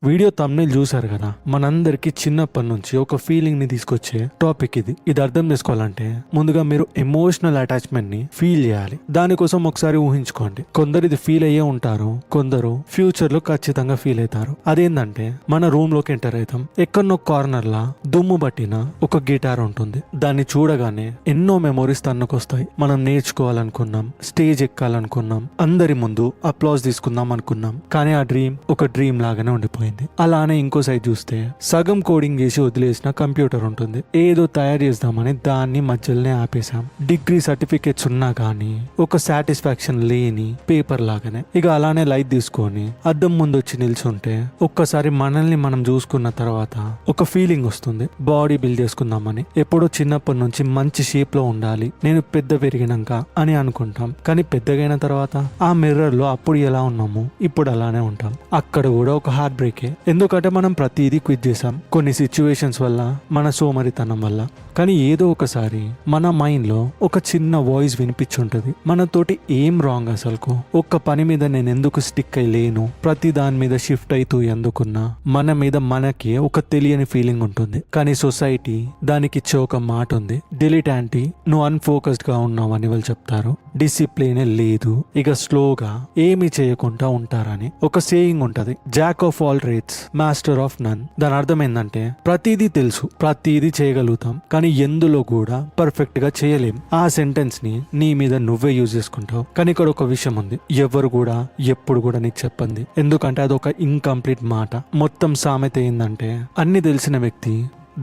Video thumbnail చూసారు కదా, మనందరికి చిన్నప్పటి నుంచి ఒక ఫీలింగ్ ని తీసుకొచ్చే టాపిక్ ఇది అర్థం చేసుకోవాలంటే ముందుగా మీరు ఎమోషనల్ అటాచ్మెంట్ ని ఫీల్ చేయాలి. దానికోసం ఒకసారి ఊహించుకోండి. కొందరు ఇది ఫీల్ అయ్యే ఉంటారు, కొందరు ఫ్యూచర్ లో ఖచ్చితంగా ఫీల్ అవుతారు. అదేంటంటే మన రూమ్ లోకి ఎంటర్ అవుతాం. ఎక్కడనో కార్నర్ లా దుమ్ము పట్టిన ఒక గిటార్ ఉంటుంది. దాన్ని చూడగానే ఎన్నో మెమోరీస్ తన్నుకొస్తాయి. మనం నేర్చుకోవాలనుకున్నాం, స్టేజ్ ఎక్కాలనుకున్నాం, అందరి ముందు అప్లాజ్ తీసుకుందాం అనుకున్నాం, కానీ ఆ డ్రీమ్ ఒక డ్రీమ్ లాగానే ఉండిపోయింది. అలానే ఇంకో సైడ్ చూస్తే సగం కోడింగ్ చేసి వదిలేసిన కంప్యూటర్ ఉంటుంది. ఏదో తయారు చేద్దామని దాన్ని మధ్యలోనే ఆపేశాం. డిగ్రీ సర్టిఫికేట్స్ ఉన్నా కానీ ఒక సాటిస్ఫాక్షన్ లేని పేపర్ లాగానే. ఇక అలానే లైట్ తీసుకొని అద్దం ముందు వచ్చి నిల్చుంటే ఒక్కసారి మనల్ని మనం చూసుకున్న తర్వాత ఒక ఫీలింగ్ వస్తుంది, బాడీ బిల్డ్ చేసుకుందామని. ఎప్పుడో చిన్నప్పటి నుంచి మంచి షేప్ లో ఉండాలి, నేను పెద్ద పెరిగినాక అని అనుకుంటాం. కానీ పెద్దగైన తర్వాత ఆ మిర్రర్ లో అప్పుడు ఎలా ఉన్నాము ఇప్పుడు అలానే ఉంటాం. అక్కడ కూడా ఒక హార్ట్ బ్రేక్. ఎందుకంటే మనం ప్రతిదీ క్విట్ చేసాం, కొన్ని సిచ్యువేషన్స్ వల్ల, మన సోమరితనం వల్ల. కానీ ఏదో ఒకసారి మన మైండ్ లో ఒక చిన్న వాయిస్ వినిపించుంటది, మనతోటి ఏం రాంగ్ అసలుకు, ఒక్క పని మీద నేను ఎందుకు స్టిక్ అయి లేను, ప్రతి దాని మీద షిఫ్ట్ అవుతూ ఎందుకున్నా, మన మీద మనకి ఒక తెలియని ఫీలింగ్ ఉంటుంది. కానీ సొసైటీ దానికి ఇచ్చే ఒక మాట ఉంది, డిలీట్ యాంటీ, నువ్వు అన్ఫోకస్డ్ గా ఉన్నావు అని వాళ్ళు చెప్తారు. డిసిప్లిన్ లేదు, ఇక స్లోగా ఏమీ చేయకుండా ఉంటారని ఒక సేయింగ్ ఉంటది. Jack of all trades, master of none. దాని అర్థం ఏంటంటే ప్రతిదీ తెలుసు, ప్రతిదీ చేయగలుగుతాం, కానీ ఎందులో కూడా పర్ఫెక్ట్ గా చేయలేం. ఆ సెంటెన్స్ ని నీ మీద నువ్వే యూజ్ చేసుకుంటావు. కానీ ఇక్కడ ఒక విషయం ఉంది, ఎవరు కూడా ఎప్పుడు కూడా నీకు చెప్పండి, ఎందుకంటే అదొక ఇన్కంప్లీట్ మాట. మొత్తం సామెత ఏంటంటే అన్ని తెలిసిన వ్యక్తి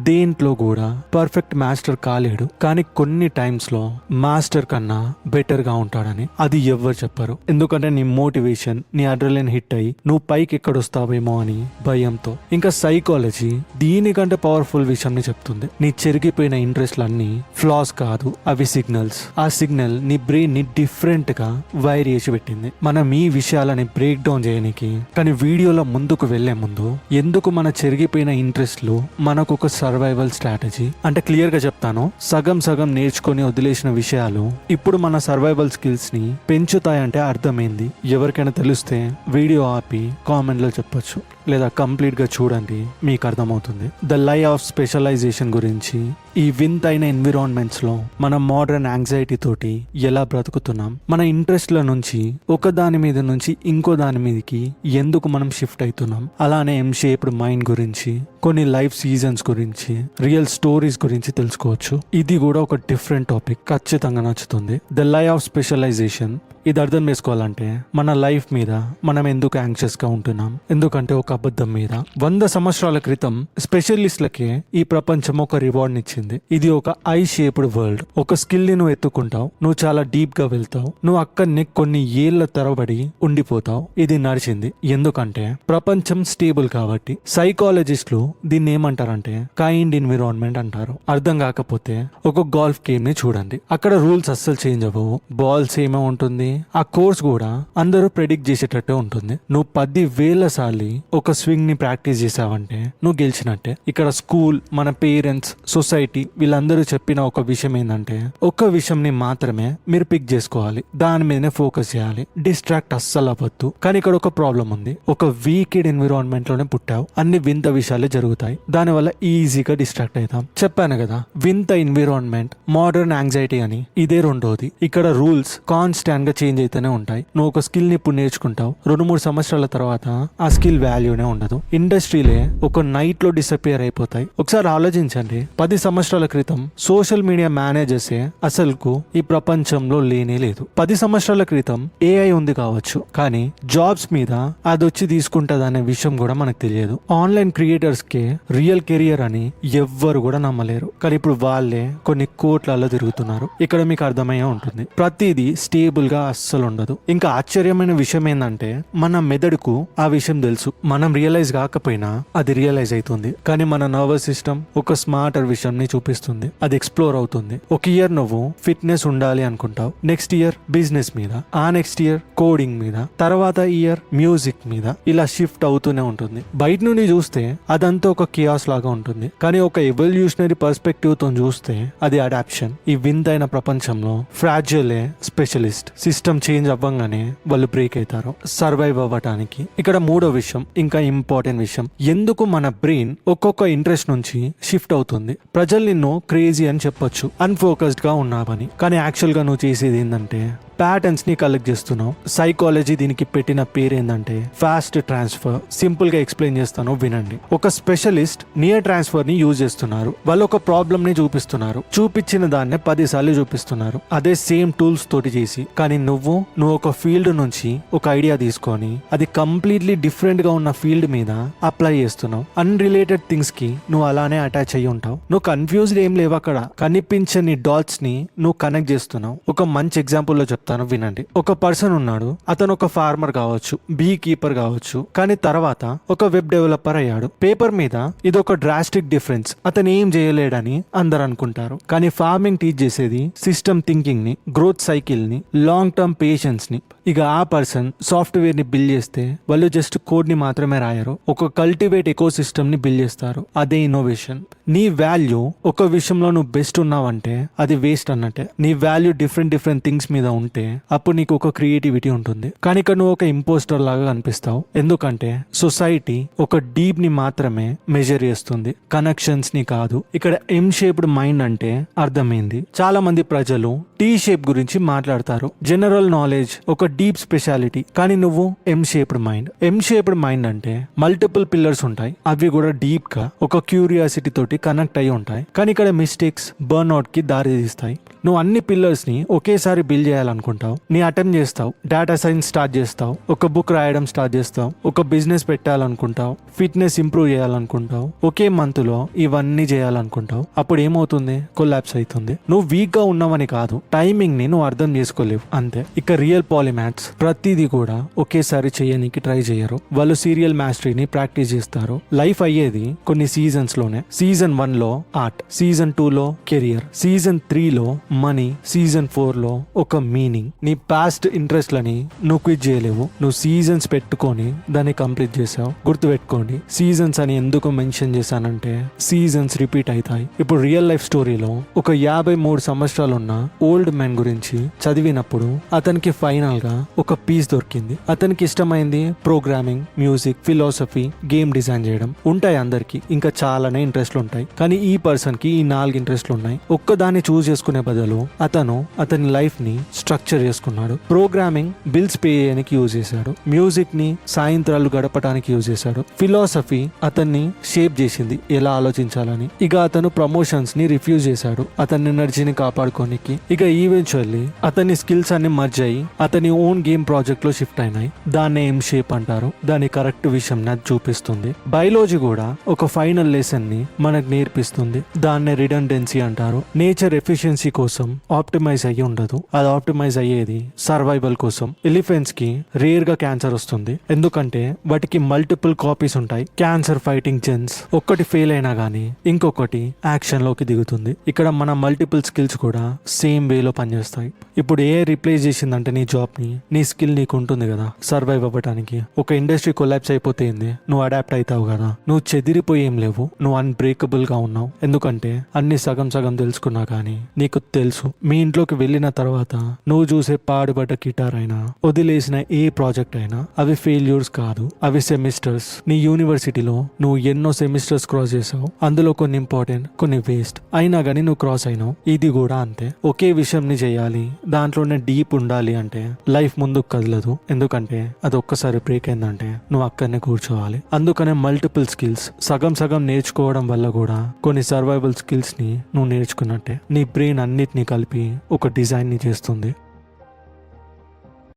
దేంట్లో కూడా పర్ఫెక్ట్ మాస్టర్ కాలేడు, కానీ కొన్ని టైమ్స్ లో మాస్టర్ కన్నా బెటర్ గా ఉంటాడని. అది ఎవ్వరు చెప్పరు, ఎందుకంటే నీ మోటివేషన్, నీ అడ్రినలిన్ హిట్ అయ్యి నువ్వు పైకి ఎక్కడొస్తావేమో అని భయంతో. ఇంకా సైకాలజీ దీనికంటే పవర్ఫుల్ విషయం ని చెప్తుంది. నీ చెరిగిపోయిన ఇంట్రెస్ట్లన్నీ ఫ్లాస్ కాదు, అవి సిగ్నల్స్. ఆ సిగ్నల్ నీ బ్రెయిన్ ని డిఫరెంట్ గా వైర్ చేసి పెట్టింది. మనం ఈ విషయాలని బ్రేక్ డౌన్ చేయడానికి. కానీ వీడియోలో ముందుకు వెళ్లే ముందు ఎందుకు మన చెరిగిపోయిన ఇంట్రెస్ట్లు మనకు ఒక సర్వైవల్ స్ట్రాటజీ అంటే క్లియర్ గా చెప్తాను. సగం సగం నేర్చుకొని వదిలేసిన విషయాలు ఇప్పుడు మన సర్వైవల్ స్కిల్స్ ని పెంచుతాయంటే అర్థమైంది. ఎవరికైనా తెలిస్తే వీడియో ఆపి కామెంట్ లో చెప్పొచ్చు, లేదా కంప్లీట్ గా చూడండి, మీకు అర్థమవుతుంది. ద లై ఆఫ్ స్పెషలైజేషన్ గురించి, ఈ వింతైన ఎన్విరాన్మెంట్స్ లో మనం మోడర్న్ యాంగ్జైటీ తోటి ఎలా బ్రతుకుతున్నాం, మన ఇంట్రెస్ట్ల నుంచి ఒక దాని మీద నుంచి ఇంకో దాని మీదకి ఎందుకు మనం షిఫ్ట్ అవుతున్నాం. అలానే ఎం షేప్డ్ మైండ్ గురించి, కొన్ని లైఫ్ సీజన్స్ గురించి, రియల్ స్టోరీస్ గురించి తెలుసుకోవచ్చు. ఇది కూడా ఒక డిఫరెంట్ టాపిక్, ఖచ్చితంగా నచ్చుతుంది. ద లై ఆఫ్ స్పెషలైజేషన్. ఇది అర్థం చేసుకోవాలంటే మన లైఫ్ మీద మనం ఎందుకు యాంగ్షియస్ గా ఉంటున్నాం, ఎందుకంటే ఒక అబద్ధం మీద. 100 సంవత్సరాల క్రితం స్పెషలిస్ట్లకే ఈ ప్రపంచం ఒక రివార్డ్ ఇచ్చింది. ఇది ఒక ఐ షేప్డ్ వరల్డ్. ఒక స్కిల్ ని నువ్వు ఎత్తుకుంటావు, నువ్వు చాలా డీప్ గా వెళ్తావు, నువ్వు అక్కడనే కొన్ని ఏళ్ల తరబడి ఉండిపోతావు. ఇది నడిచింది ఎందుకంటే ప్రపంచం స్టేబుల్ కాబట్టి. సైకాలజిస్టులు దీన్ని ఏమంటారంటే కైండ్ ఎన్విరాన్మెంట్ అంటారు. అర్థం కాకపోతే ఒక గోల్ఫ్ గేమ్ ని చూడండి, అక్కడ రూల్స్ అస్సలు చేంజ్ అవ్వవు, బాల్స్ ఏమో ఉంటుంది, ఆ కోర్స్ కూడా అందరూ ప్రెడిక్ట్ చేసేటట్టే ఉంటుంది. నువ్వు 10,000 సార్లు ఒక స్వింగ్ ని ప్రాక్టీస్ చేసావంటే నువ్వు గెలిచినట్టే. ఇక్కడ స్కూల్, మన పేరెంట్స్, సొసైటీ వీళ్ళందరూ చెప్పిన ఒక విషయం ఏంటంటే ఒక విషయం ని మాత్రమే మీరు పిక్ చేసుకోవాలి, దాని మీదనే ఫోకస్ చేయాలి, డిస్ట్రాక్ట్ అస్సలు అవ్వద్దు. కానీ ఇక్కడ ఒక ప్రాబ్లం ఉంది, ఒక వీకెడ్ ఎన్విరాన్మెంట్ లోనే పుట్టావు, అన్ని వింత విషయాలే జరుగుతాయి, దానివల్ల ఈజీగా డిస్ట్రాక్ట్ అవుతాం. చెప్పాను కదా, వింత ఎన్విరాన్మెంట్, మోడర్న్ యాంగ్జైటీ అని. ఇదే రెండోది. ఇక్కడ రూల్స్ కాన్స్టాంట్ గా చేంజ్ అయితేనే ఉంటాయి. నువ్వు ఒక స్కిల్ ని ఇప్పుడు నేర్చుకుంటావు, 2-3 సంవత్సరాల తర్వాత ఆ స్కిల్ వాల్యూనే ఉండదు. ఇండస్ట్రీలే ఒక నైట్ లో డిసపియర్ అయిపోతాయి. ఒకసారి ఆలోచించండి, 10 సంవత్సరాల క్రితం సోషల్ మీడియా మేనేజర్సే అసలుకు ఈ ప్రపంచంలో లేనే లేదు. 10 సంవత్సరాల క్రితం ఏఐ ఉంది కావచ్చు, కానీ జాబ్స్ మీద అది వచ్చి తీసుకుంటదనే విషయం కూడా మనకు తెలియదు. ఆన్లైన్ క్రియేటర్స్ కే రియల్ కెరియర్ అని ఎవ్వరు కూడా నమ్మలేరు, కానీ ఇప్పుడు వాళ్ళే కొన్ని కోట్లలో తిరుగుతున్నారు. ఇక్కడ మీకు అర్థమయ్యే ఉంటుంది, ప్రతిదీ స్టేబుల్ గా అస్సలు ఉండదు. ఇంకా ఆశ్చర్యమైన విషయం ఏంటంటే మన మెదడుకు ఆ విషయం తెలుసు, మనం రియలైజ్ కాకపోయినా అది రియలైజ్ అవుతుంది. కానీ మన నర్వస్ సిస్టమ్ ఒక స్మార్టర్ విషయం ని చూపిస్తుంది, అది ఎక్స్ప్లోర్ అవుతుంది. ఒక ఇయర్ నువ్వు ఫిట్నెస్ ఉండాలి అనుకుంటావు, నెక్స్ట్ ఇయర్ బిజినెస్ మీద, ఆ నెక్స్ట్ ఇయర్ కోడింగ్ మీద, తర్వాత ఇయర్ మ్యూజిక్ మీద, ఇలా షిఫ్ట్ అవుతూనే ఉంటుంది. బయట నుండి చూస్తే అదంతా ఒక కియాస్ లాగా ఉంటుంది, కానీ ఒక ఎవల్యూషనరీ పర్స్పెక్టివ్ తో చూస్తే అది అడాప్షన్. ఈ వింతైన ప్రపంచంలో ఫ్రాజైలే స్పెషలిస్ట్. సిస్టమ్ చేంజ్ అవ్వంగానే వాళ్ళు బ్రేక్ అవుతారు సర్వైవ్ అవ్వటానికి. ఇక్కడ మూడో విషయం, ఇంకా ఇంపార్టెంట్ విషయం, ఎందుకు మన బ్రెయిన్ ఒక్కొక్క ఇంట్రెస్ట్ నుంచి షిఫ్ట్ అవుతుంది. ప్రజలు నిన్ను క్రేజీ అని చెప్పొచ్చు, అన్ఫోకస్డ్ గా ఉన్నావని, కానీ యాక్చువల్ గా నువ్వు చేసేది ఏంటంటే ప్యాటర్న్స్ ని కలెక్ట్ చేస్తున్నావు. సైకాలజీ దీనికి పెట్టిన పేరు ఏంటంటే ఫాస్ట్ ట్రాన్స్ఫర్. సింపుల్ గా ఎక్స్ప్లెయిన్ చేస్తాను, వినండి. ఒక స్పెషలిస్ట్ నియర్ ట్రాన్స్ఫర్ ని యూజ్ చేస్తున్నారు. వాళ్ళు ఒక ప్రాబ్లమ్ ని చూపిస్తున్నారు, చూపించిన దాన్నే 10 సార్లు చూపిస్తున్నారు, అదే సేమ్ టూల్స్ తోటి చేసి. కానీ నువ్వు ఒక ఫీల్డ్ నుంచి ఒక ఐడియా తీసుకొని అది కంప్లీట్లీ డిఫరెంట్ గా ఉన్న ఫీల్డ్ మీద అప్లై చేస్తున్నావు. అన్రిలేటెడ్ థింగ్స్ కి నువ్వు అలానే అటాచ్ అయ్యి ఉంటావు. నువ్వు కన్ఫ్యూజ్డ్ ఏం లేవు, అక్కడ కనిపించని డాట్స్ ని నువ్వు కనెక్ట్ చేస్తున్నావు. ఒక మంచి ఎగ్జాంపుల్ లో చెప్తాను, వినండి. ఒక పర్సన్ ఉన్నాడు, అతను ఒక ఫార్మర్ కావచ్చు, బీ కీపర్ కావచ్చు, కానీ తర్వాత ఒక వెబ్ డెవలపర్ అయ్యాడు. పేపర్ మీద ఇది ఒక డ్రాస్టిక్ డిఫరెన్స్, అతను ఏం చేయలేడని అందరు అనుకుంటారు. కానీ ఫార్మింగ్ టీచ్ చేసేది సిస్టమ్ థింకింగ్ ని, గ్రోత్ సైకిల్ ని, లాంగ్ టర్మ్ పేషెన్స్ ని. ఇక ఆ పర్సన్ సాఫ్ట్వేర్ ని బిల్డ్ చేస్తే వాళ్ళు జస్ట్ కోడ్ ని మాత్రమే రాయరు, ఒక కల్టివేట్ ఎకో సిస్టమ్ ని బిల్డ్ చేస్తారు. అదే ఇన్నోవేషన్. నీ వాల్యూ ఒక విషయంలో నువ్వు బెస్ట్ ఉన్నావంటే అది వేస్ట్ అన్నట్టే. నీ వాల్యూ డిఫరెంట్ థింగ్స్ మీద ఉంటే అప్పుడు నీకు ఒక క్రియేటివిటీ ఉంటుంది. కానీ ఇక్కడ నువ్వు ఒక ఇంపోస్టర్ లాగా కనిపిస్తావు, ఎందుకంటే సొసైటీ ఒక డీప్ ని మాత్రమే మెజర్ చేస్తుంది, కనెక్షన్స్ ని కాదు. ఇక్కడ ఎం షేప్డ్ మైండ్ అంటే అర్థమైంది. చాలా మంది ప్రజలు టీ షేప్ గురించి మాట్లాడతారు, జనరల్ నాలెడ్జ్, ఒక డీప్ స్పెషాలిటీ. కానీ నువ్వు ఎం షేప్డ్ మైండ్. ఎం షేప్డ్ మైండ్ అంటే మల్టిపుల్ పిల్లర్స్ ఉంటాయి, అవి కూడా డీప్ గా ఒక క్యూరియాసిటీ తోటి కనెక్ట్ అయి ఉంటాయి. కానీ ఇక్కడ మిస్టేక్స్ బర్న్అవుట్ కి దారి తీస్తాయి. నువ్వు అన్ని పిల్లర్స్ ని ఒకేసారి బిల్డ్ చేయాలనుకుంటావు, నీ అటెంప్ట్ చేస్తావు, డేటా సైన్స్ స్టార్ట్ చేస్తావు, ఒక బుక్ రాయడం స్టార్ట్ చేస్తావు, ఒక బిజినెస్ పెట్టాలనుకుంటావు, ఫిట్నెస్ ఇంప్రూవ్ చేయాలనుకుంటావు, ఒకే మంత్ లో ఇవన్నీ చేయాలనుకుంటావు. అప్పుడు ఏమవుతుంది? కొలాప్స్ అవుతుంది. నువ్వు వీక్ గా ఉన్నావని కాదు, టైమింగ్ ని నువ్వు అర్థం చేసుకోలేవు, అంతే. ఇక రియల్ పాలిమాథ్స్ ప్రతిదీ కూడా ఒకేసారి చేయడానికి ట్రై చేయరు, వాళ్ళు సీరియల్ మాస్టరీని ప్రాక్టీస్ చేస్తారు. లైఫ్ అయ్యేది కొన్ని సీజన్స్ లోనే. సీజన్ 1 లో ఆర్ట్, సీజన్ 2 లో కెరియర్, సీజన్ 3 లో మనీ, సీజన్ 4 లో ఒక మీనింగ్. నీ పాస్ట్ ఇంట్రెస్ట్ లని నువ్వు క్విట్ చేయలేవు, నువ్వు సీజన్స్ పెట్టుకొని దాన్ని కంప్లీట్ చేసావు. గుర్తుపెట్టుకోండి, సీజన్స్ అని ఎందుకు మెన్షన్ చేశానంటే సీజన్స్ రిపీట్ అవుతాయి. ఇప్పుడు రియల్ లైఫ్ స్టోరీలో ఒక 53 సంవత్సరాలు ఉన్న ఓల్డ్ మ్యాన్ గురించి చదివినప్పుడు అతనికి ఫైనల్ గా ఒక పీస్ దొరికింది. అతనికి ఇష్టమైంది programming, music, philosophy, game design చేయడం. ఉంటాయి అందరికి, ఇంకా చాలానే ఇంట్రెస్ట్లు ఉంటాయి. కానీ ఈ పర్సన్ కి ఈ 4 ఇంట్రెస్ట్లు ఉన్నాయి. ఒక్కదాన్ని చూస్ చేసుకునే బదులు అతను అతని లైఫ్ ని స్ట్రక్చర్ చేసుకున్నాడు. ప్రోగ్రామింగ్ బిల్స్ పే చేయడానికి యూజ్ చేశాడు, మ్యూజిక్ ని సాయంత్రాలు గడపడానికి యూజ్ చేశాడు, ఫిలాసఫీ అతన్ని షేప్ చేసింది ఎలా ఆలోచించాలని. ఇక అతను ప్రమోషన్స్ ని రిఫ్యూజ్ చేశాడు అతని ఎనర్జీని కాపాడుకోనికి. ఇక ఈవెన్చువల్లీ అతని స్కిల్స్ అన్ని మర్జ్ అయ్యి అతని ఓన్ గేమ్ ప్రాజెక్ట్ లో షిఫ్ట్ అయినాయి. దాన్నే ఎం షేప్ అంటారు. దాని కరెక్ట్ విషయం నాకు చూపిస్తుంది. బయాలజీ కూడా ఒక ఫైనల్ లెసన్ ని మనకు నేర్పిస్తుంది. దాన్నే రిడెండెన్సీ అంటారు. నేచర్ ఎఫిషియన్సీ కోసం ఆప్టిమైజ్ అయ్యి ఉండదు, అది ఆప్టిమైజ్ అయ్యేది సర్వైవల్ కోసం. ఎలిఫెంట్స్ కి రేర్ గా క్యాన్సర్ వస్తుంది, ఎందుకంటే వాటికి మల్టిపుల్ కాపీస్ ఉంటాయి. క్యాన్సర్ ఫైటింగ్ జెన్స్ ఒక్కటి ఫెయిల్ అయినా గానీ ఇంకొకటి యాక్షన్ లోకి దిగుతుంది. ఇక్కడ మన మల్టిపుల్ స్కిల్స్ కూడా సేమ్ వేలో పనిచేస్తాయి. ఇప్పుడు ఏ రిప్లేస్ చేసిందంటే నీ జాబ్ ని, నీ స్కిల్ నీకు ఉంటుంది కదా సర్వైవ్ అవ్వడానికి. ఒక ఇండస్ట్రీ కొలాప్స్ అయిపోతే నువ్వు అడాప్ట్ అవుతావు కదా, నువ్వు చెదిరిపోయి ఏం లేవు, నువ్వు అన్బ్రేకబుల్ గా ఉన్నావు. ఎందుకంటే అన్ని సగం తెలుసుకున్నా కానీ నీకు తెలుసు, మీ ఇంట్లోకి వెళ్ళిన తర్వాత నువ్వు చూసే పాడుబడ్డ గిటార్ అయినా, వదిలేసిన ఏ ప్రాజెక్ట్ అయినా అవి ఫెయిల్యూర్స్ కాదు, అవి సెమిస్టర్స్. నీ యూనివర్సిటీలో నువ్వు ఎన్నో సెమిస్టర్స్ క్రాస్ చేసావు, అందులో కొన్ని ఇంపార్టెంట్, కొన్ని వేస్ట్, అయినా గానీ నువ్వు క్రాస్ అయినావు. ఇది కూడా అంతే. ఒకే విషయం ని చేయాలి, దాంట్లోనే డీప్ ఉండాలి అంటే లైఫ్ ముందుకు కదలదు. ఎందుకంటే అది ఒక్కసారి బ్రేక్ అయిందంటే నువ్వు అక్కడనే కూర్చోవాలి. అందుకనే మల్టిపుల్ స్కిల్స్ సగం నేర్చుకోవడం వల్ల కూడా కొన్ని సర్వైవల్ స్కిల్స్ ని నువ్వు నేర్చుకున్నట్టే. నీ బ్రెయిన్ అన్నిటినీ కలిపి ఒక డిజైన్ ని చేస్తుంది.